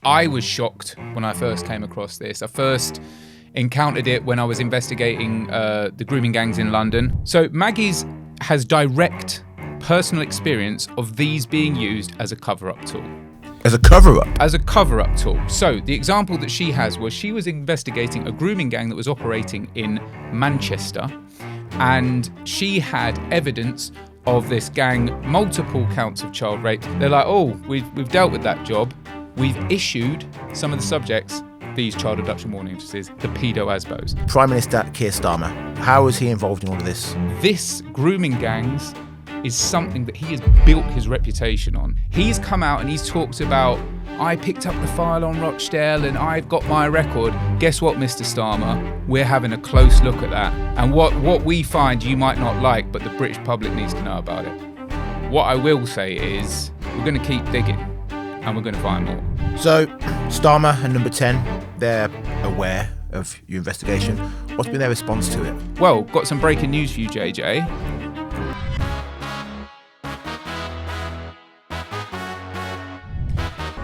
I was shocked when I first came across this. I first encountered it when I was investigating the grooming gangs in London. So Maggie's has direct personal experience of these being used as a cover-up tool. As a cover-up? As a cover-up tool. So the example that she has was she was investigating a grooming gang that was operating in Manchester, and she had evidence of this gang, multiple counts of child rape. They're like, oh, we've dealt with that job. We've issued some of the subjects these child abduction warning notices, the pedo-ASBOs. Prime Minister Keir Starmer, how is he involved in all of this? This grooming gangs is something that he has built his reputation on. He's come out and he's talked about, I picked up the file on Rochdale and I've got my record. Guess what, Mr. Starmer? We're having a close look at that. And what we find you might not like, but the British public needs to know about it. What I will say is we're going to keep digging and we're going to find more. So, Starmer and Number 10, they're aware of your investigation. What's been their response to it? Well, got some breaking news for you, JJ.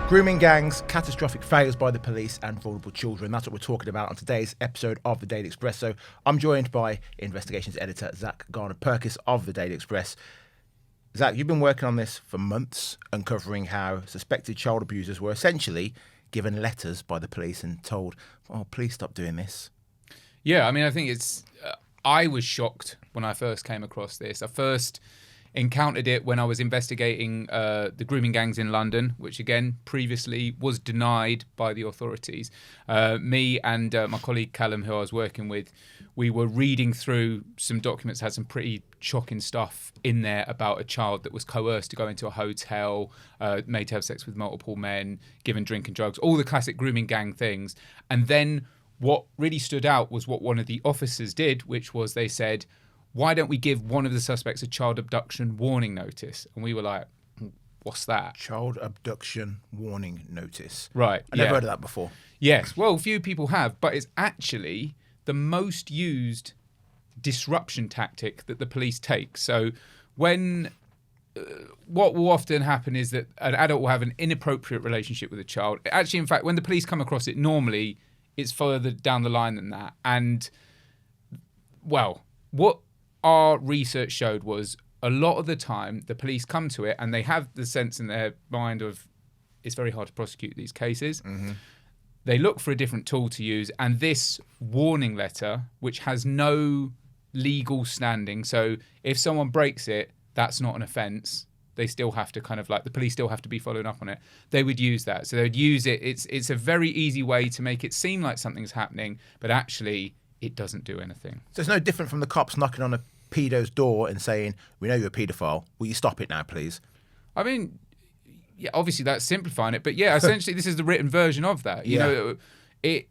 Grooming gangs, catastrophic failures by the police and vulnerable children. That's what we're talking about on today's episode of the Daily Expresso. I'm joined by investigations editor Zach Garner-Purkis of the Daily Express. Zach, you've been working on this for months, uncovering how suspected child abusers were essentially given letters by the police and told, oh, please stop doing this. Yeah, I mean, I think it's... I was shocked when I first came across this. I first encountered it when I was investigating the grooming gangs in London, which, again, previously was denied by the authorities. Me and my colleague Callum, who I was working with, we were reading through some documents that had some pretty shocking stuff in there about a child that was coerced to go into a hotel, made to have sex with multiple men, given drink and drugs, all the classic grooming gang things. And then what really stood out was what one of the officers did, which was they said, why don't we give one of the suspects a child abduction warning notice? And we were like, what's that? Child abduction warning notice. Right. I never heard of that before. Yes. Well, few people have, but it's actually the most used disruption tactic that the police take. So when what will often happen is that an adult will have an inappropriate relationship with a child. Actually, in fact, when the police come across it, normally it's further down the line than that. And, well, what our research showed was a lot of the time the police come to it and they have the sense in their mind of it's very hard to prosecute these cases. Mm-hmm. They look for a different tool to use, and this warning letter, which has no legal standing, so if someone breaks it, that's not an offence. They still have to the police still have to be following up on it. They would use that. So they would use it. It's a very easy way to make it seem like something's happening, but actually it doesn't do anything. So it's no different from the cops knocking on a pedo's door and saying, we know you're a paedophile. Will you stop it now, please? I mean, yeah, obviously that's simplifying it, but yeah, essentially this is the written version of that. You know, it's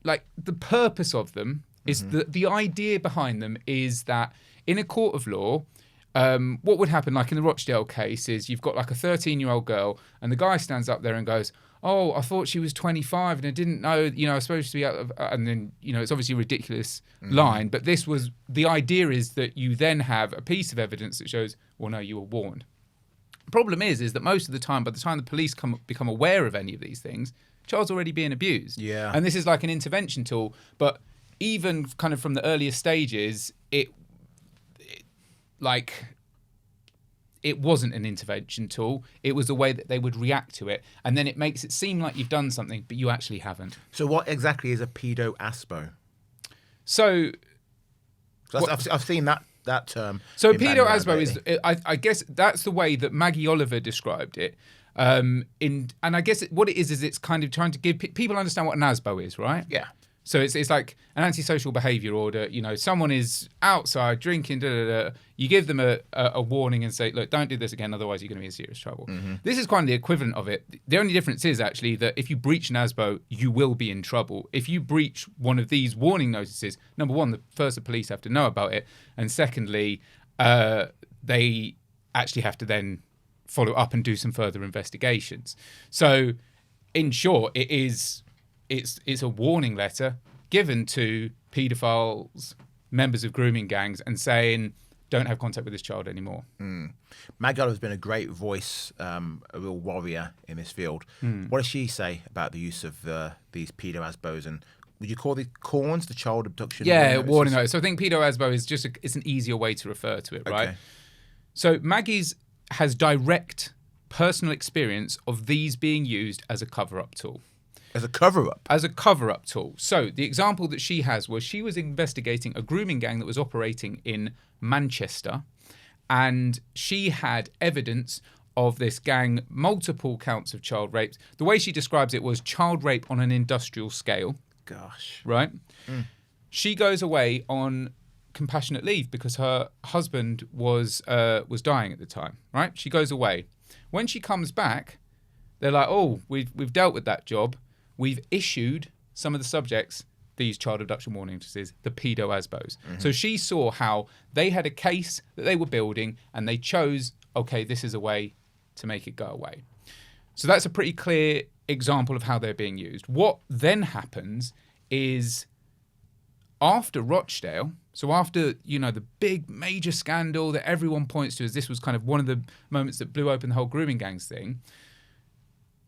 like the purpose of them is the idea behind them is that in a court of law, what would happen, like in the Rochdale case, is you've got like a 13-year-old girl and the guy stands up there and goes, oh, I thought she was 25 and I didn't know, I was supposed to be out of, and then, it's obviously a ridiculous line, but the idea is that you then have a piece of evidence that shows, well, no, you were warned. The problem is that most of the time, by the time the police become aware of any of these things, the child's already being abused. Yeah. And this is like an intervention tool, but even kind of from the earliest stages, it wasn't an intervention tool. It was the way that they would react to it. And then it makes it seem like you've done something, but you actually haven't. So what exactly is a pedo-ASBO? So I've seen that term. So pedo-ASBO is, I guess that's the way that Maggie Oliver described it. And I guess what it is it's kind of trying to give people understand what an ASBO is, right? Yeah. So it's like an antisocial behaviour order. Someone is outside drinking, you give them a warning and say, look, don't do this again, otherwise you're going to be in serious trouble. Mm-hmm. This is kind of the equivalent of it. The only difference is actually that if you breach an ASBO, you will be in trouble. If you breach one of these warning notices, number one, the police have to know about it. And secondly, they actually have to then follow up and do some further investigations. So in short, it's a warning letter given to paedophiles, members of grooming gangs, and saying, don't have contact with this child anymore. Maggie has been a great voice, a real warrior in this field. What does she say about the use of these pedo-asbos, and would you call the CAWNs, the Child Abduction Warning notice. So I think pedo-asbo is just it's an easier way to refer to it, right? So Maggie's has direct personal experience of these being used as a cover-up tool. As a cover-up? As a cover-up tool. So the example that she has was she was investigating a grooming gang that was operating in Manchester, and she had evidence of this gang, multiple counts of child rapes. The way she describes it was child rape on an industrial scale. Gosh. Right? She goes away on compassionate leave because her husband was dying at the time, right? She goes away. When she comes back, they're like, oh, we've dealt with that job. We've issued some of the subjects these child abduction warning notices, the pedo-asbos. So she saw how they had a case that they were building and they chose, okay, this is a way to make it go away. So that's a pretty clear example of how they're being used. What then happens is after Rochdale, so after, the big major scandal that everyone points to as this was kind of one of the moments that blew open the whole grooming gangs thing,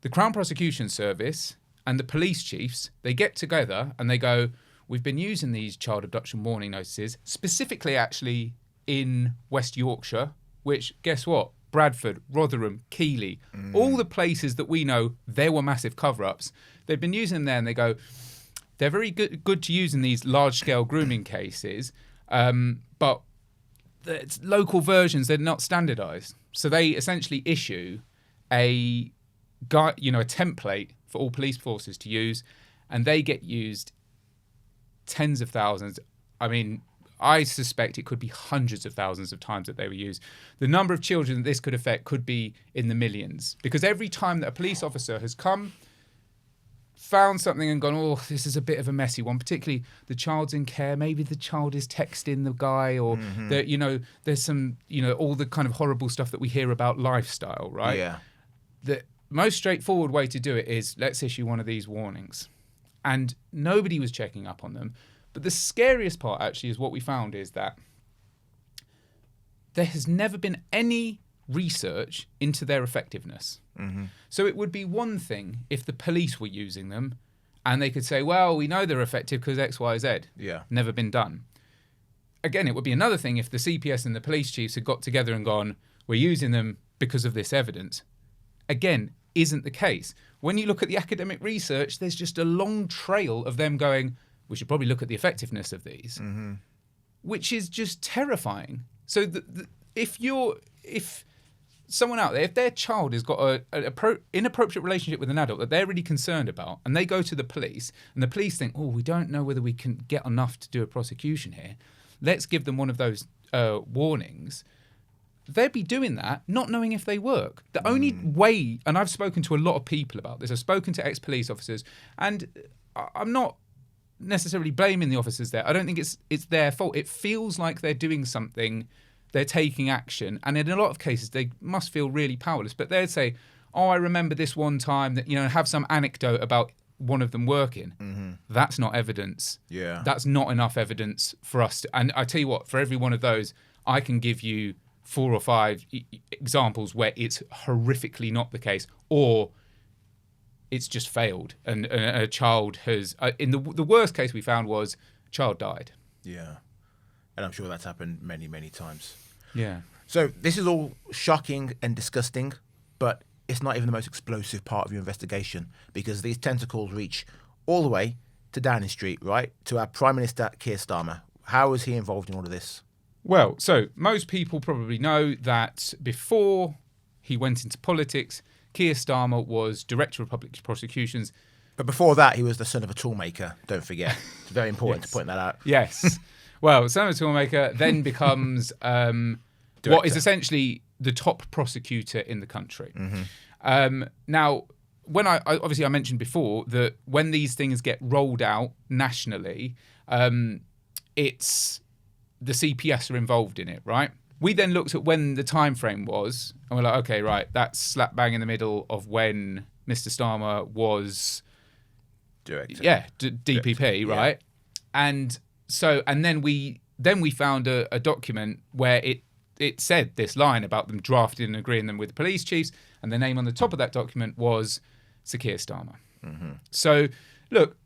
the Crown Prosecution Service and the police chiefs, they get together and they go, we've been using these child abduction warning notices, specifically actually in West Yorkshire, which, guess what? Bradford, Rotherham, Keighley, all the places that we know there were massive cover-ups. They've been using them there and they go, they're very good to use in these large-scale grooming cases, but it's local versions, they're not standardised. So they essentially issue a template for all police forces to use, and they get used tens of thousands. I mean, I suspect it could be hundreds of thousands of times that they were used. The number of children that this could affect could be in the millions, because every time that a police officer has come, found something and gone, oh, this is a bit of a messy one, particularly the child's in care, maybe the child is texting the guy, or there's some, all the kind of horrible stuff that we hear about lifestyle, right? Yeah. The most straightforward way to do it is, let's issue one of these warnings. And nobody was checking up on them. But the scariest part actually is what we found is that there has never been any research into their effectiveness. So it would be one thing if the police were using them and they could say, well, we know they're effective because X, Y, Z. Yeah. Never been done. Again, it would be another thing if the CPS and the police chiefs had got together and gone, we're using them because of this evidence. Again, isn't the case. When you look at the academic research, there's just a long trail of them going, we should probably look at the effectiveness of these, which is just terrifying. So if someone out there, if their child has got an inappropriate relationship with an adult that they're really concerned about, and they go to the police, and the police think, oh, we don't know whether we can get enough to do a prosecution here, let's give them one of those warnings, they'd be doing that, not knowing if they work. The only way, and I've spoken to a lot of people about this, I've spoken to ex-police officers, and I'm not necessarily blaming the officers there. I don't think it's their fault. It feels like they're doing something, they're taking action, and in a lot of cases they must feel really powerless. But they'd say, oh, I remember this one time that, have some anecdote about one of them working. That's not evidence. Yeah. That's not enough evidence for us to, and I tell you what, for every one of those, I can give you 4 or 5 examples where it's horrifically not the case, or it's just failed, and a child has. In the worst case we found was a child died. Yeah, and I'm sure that's happened many, many times. Yeah. So this is all shocking and disgusting, but it's not even the most explosive part of your investigation, because these tentacles reach all the way to Downing Street, right, to our Prime Minister Keir Starmer. How is he involved in all of this? Well, so most people probably know that before he went into politics, Keir Starmer was Director of Public Prosecutions. But before that, he was the son of a toolmaker, don't forget. It's very important to point that out. Yes. Well, son of a toolmaker then becomes what is essentially the top prosecutor in the country. Now, when I obviously I mentioned before that when these things get rolled out nationally, it's the CPS are involved in it, right? We then looked at when the time frame was, and we're like, okay, right, that's slap bang in the middle of when Mr. Starmer was Director. Yeah, DPP, right? And then we then we found a document where it said this line about them drafting and agreeing them with the police chiefs, and the name on the top of that document was Sir Keir Starmer. Mm-hmm. So, look,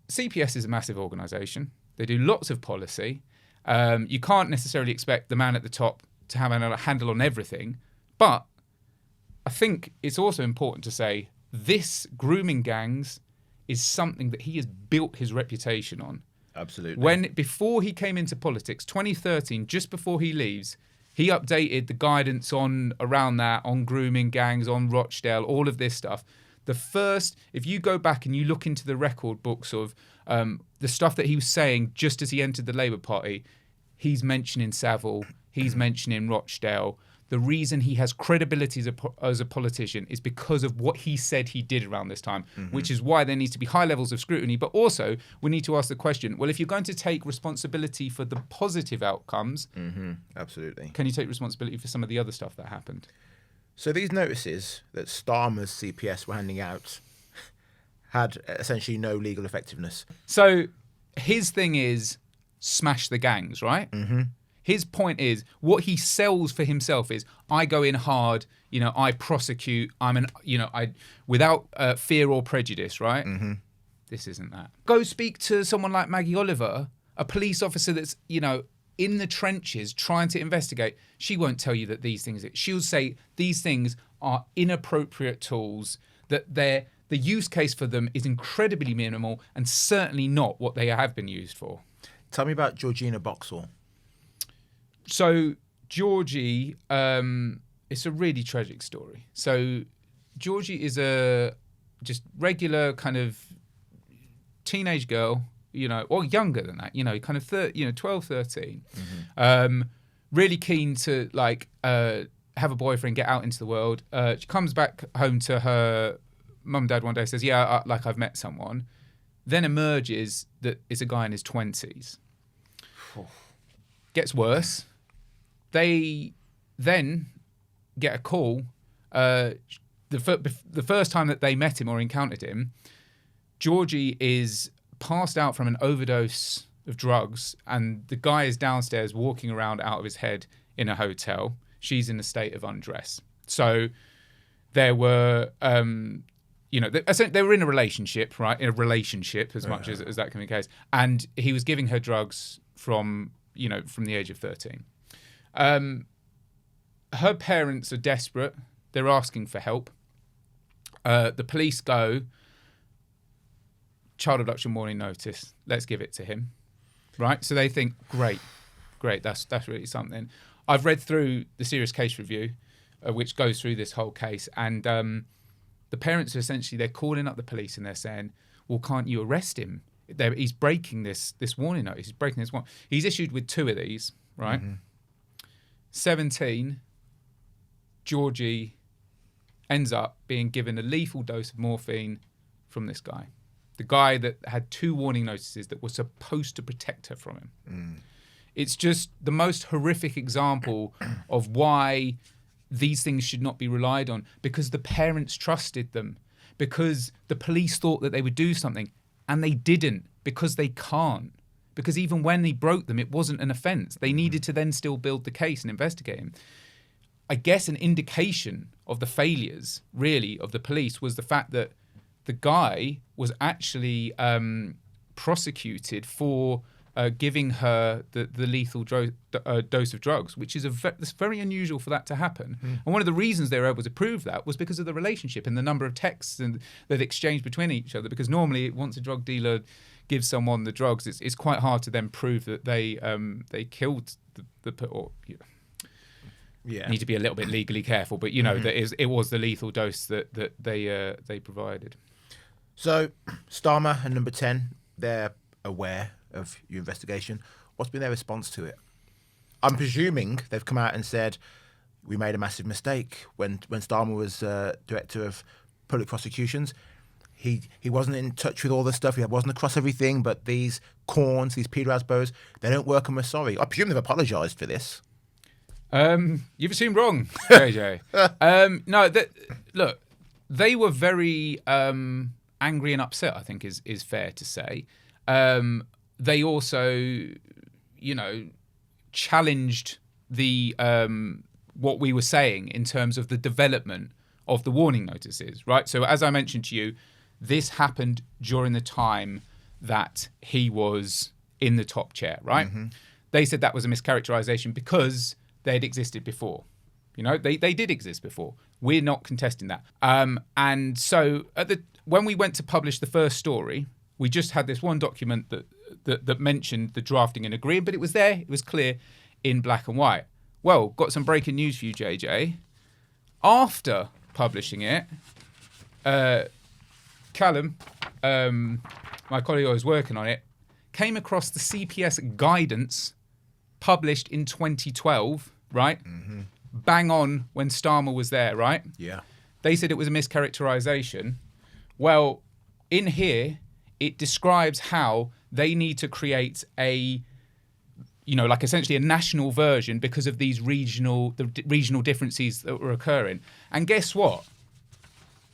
CPS is a massive organisation. They do lots of policy. You can't necessarily expect the man at the top to have a handle on everything, but I think it's also important to say this grooming gangs is something that he has built his reputation on. Absolutely. Before he came into politics, 2013, just before he leaves, he updated the guidance around that, on grooming gangs, on Rochdale, all of this stuff. If you go back and you look into the record books of the stuff that he was saying just as he entered the Labour Party, he's mentioning Savile, he's mentioning Rochdale. The reason he has credibility as a politician is because of what he said he did around this time, which is why there needs to be high levels of scrutiny. But also, we need to ask the question, well, if you're going to take responsibility for the positive outcomes, absolutely, can you take responsibility for some of the other stuff that happened? So these notices that Starmer's CPS were handing out had essentially no legal effectiveness. So his thing is smash the gangs, right? Mm-hmm. His point is, what he sells for himself is, I go in hard, I prosecute, without fear or prejudice, right? Mm-hmm. This isn't that. Go speak to someone like Maggie Oliver, a police officer that's, in the trenches trying to investigate. She won't tell you that these things, she'll say these things are inappropriate tools, that the use case for them is incredibly minimal and certainly not what they have been used for. Tell me about Georgina Boxhall. So Georgie, it's a really tragic story. So Georgie is a just regular kind of teenage girl, or younger than that, kind of 12, 13. Mm-hmm. Really keen to have a boyfriend, get out into the world. She comes back home to her mum and dad one day, says, yeah, I've met someone. Then emerges that it's a guy in his 20s. Gets worse. They then get a call. The first time that they met him or encountered him, Georgie is passed out from an overdose of drugs, and the guy is downstairs walking around out of his head in a hotel. She's in a state of undress. So there were, they were in a relationship, right? In a relationship, as much as that can be the case. And he was giving her drugs from the age of 13. Her parents are desperate. They're asking for help. The police go, Child Abduction Warning Notice. Let's give it to him. Right? So they think, great. That's really something. I've read through the serious case review, which goes through this whole case. And the parents are essentially, they're calling up the police and they're saying, well, can't you arrest him? He's breaking this warning notice. He's breaking this one. He's issued with 2 of these, right? Mm-hmm. 17, Georgie ends up being given a lethal dose of morphine from this guy. The guy that had 2 warning notices that were supposed to protect her from him. Mm. It's just the most horrific example of why these things should not be relied on, because the parents trusted them, because the police thought that they would do something, and they didn't, because they can't. Because even when they broke them, it wasn't an offence. They needed to then still build the case and investigate him. I guess an indication of the failures, really, of the police was the fact that the guy was actually prosecuted for giving her the lethal dose of drugs, which is it's very unusual for that to happen. Mm. And one of the reasons they were able to prove that was because of the relationship and the number of texts that exchanged between each other. Because normally, once a drug dealer gives someone the drugs, it's quite hard to then prove that they killed Yeah. Need to be a little bit legally careful, but that it was the lethal dose that they provided. So Starmer and Number 10, they're aware of your investigation. What's been their response to it? I'm presuming they've come out and said we made a massive mistake when Starmer was Director of Public Prosecutions. He wasn't in touch with all this stuff. He wasn't across everything. But these CAWNs, these Peter Asbos, they don't work, and we're sorry. I presume they've apologised for this. You've assumed wrong, JJ. Look, they were very angry and upset, I think is fair to say. They also challenged the what we were saying in terms of the development of the warning notices, right? So as I mentioned to you, this happened during the time that he was in the top chair, right? Mm-hmm. They said that was a mischaracterization because they'd existed before. They did exist before. We're not contesting that. And so when we went to publish the first story, we just had this one document that mentioned the drafting and agreeing, but it was there. It was clear in black and white. Well, got some breaking news for you, JJ. After publishing it, Callum, my colleague who was working on it, came across the CPS guidance published in 2012, right? Mm-hmm. Bang on when Starmer was there, right? Yeah. They said it was a mischaracterization. Well, in here, it describes how they need to create a, essentially a national version because of these regional differences that were occurring. And guess what?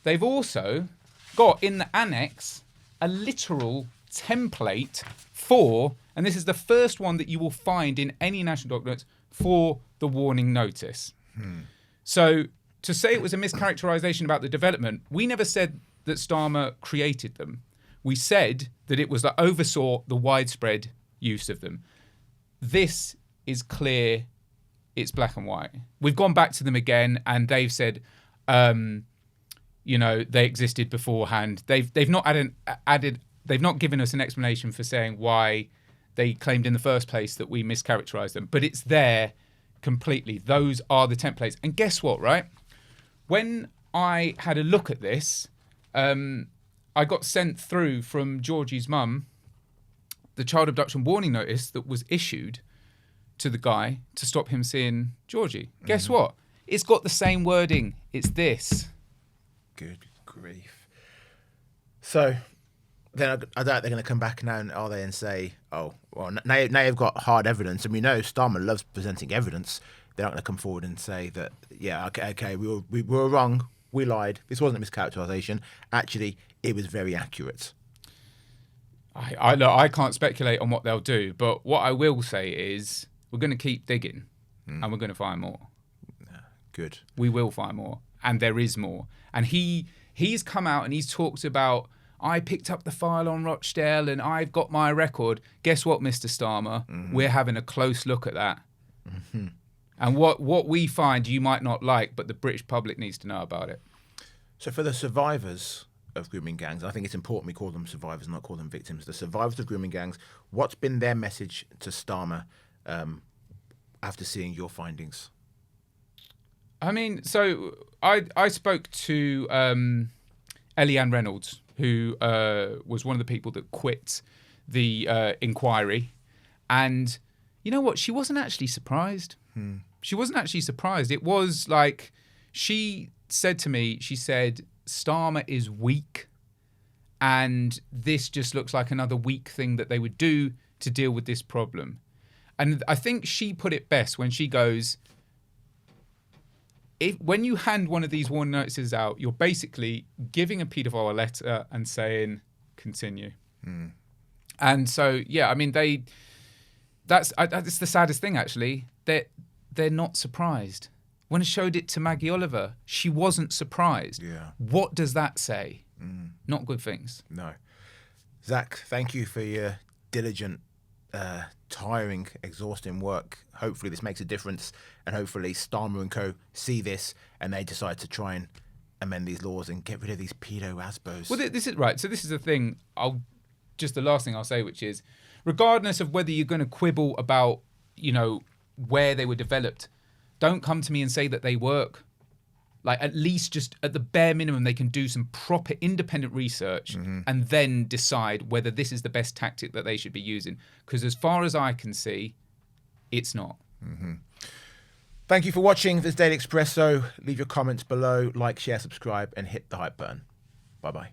They've also got in the annex a literal template for, and this is the first one that you will find in any national documents, for the warning notice. So to say it was a mischaracterization about the development, we never said that Starmer created them. We said that it was that oversaw the widespread use of them. This is clear. It's black and white. We've gone back to them again, and they've said, they existed beforehand. They've not added. They've not given us an explanation for saying why they claimed in the first place that we mischaracterized them. But it's there completely. Those are the templates. And guess what, right? When I had a look at this, I got sent through from Georgie's mum the child abduction warning notice that was issued to the guy to stop him seeing Georgie. Guess what? It's got the same wording. It's this. Good grief. So then I doubt they're going to come back now, are they, and say, oh, well, now you've got hard evidence, and we know Starmer loves presenting evidence. They're not going to come forward and say that, yeah, okay, we were wrong, we lied, this wasn't a mischaracterization. Actually, it was very accurate. I can't speculate on what they'll do, but what I will say is we're going to keep digging, and we're going to find more. Good. We will find more, and there is more. And he's come out and he's talked about, I picked up the file on Rochdale and I've got my record. Guess what, Mr. Starmer? Mm-hmm. We're having a close look at that. Mm-hmm. And what we find you might not like, but the British public needs to know about it. So for the survivors of grooming gangs, I think it's important we call them survivors, not call them victims. The survivors of grooming gangs, what's been their message to Starmer after seeing your findings? I mean, so I spoke to Eliane Reynolds, who was one of the people that quit the inquiry. And you know what? She wasn't actually surprised. She wasn't actually surprised. It was like, she said to me, she said, Starmer is weak. And this just looks like another weak thing that they would do to deal with this problem. And I think she put it best when she goes, when you hand one of these warning notices out, you're basically giving a paedophile a letter and saying, continue. And so, yeah, I mean, that's the saddest thing, actually. They're not surprised. When I showed it to Maggie Oliver, she wasn't surprised. Yeah. What does that say? Not good things. No. Zach, thank you for your diligent, tiring, exhausting work. Hopefully this makes a difference, and hopefully Starmer and co see this and they decide to try and amend these laws and get rid of these pedo-asbos. Well, this is right. So this is the thing. The last thing I'll say, which is, regardless of whether you're going to quibble about, where they were developed, don't come to me and say that they work. Like, at least just at the bare minimum, they can do some proper independent research and then decide whether this is the best tactic that they should be using. Because as far as I can see, it's not. Thank you for watching this Daily Expresso. Leave your comments below, like, share, subscribe, and hit the hype button. Bye-bye.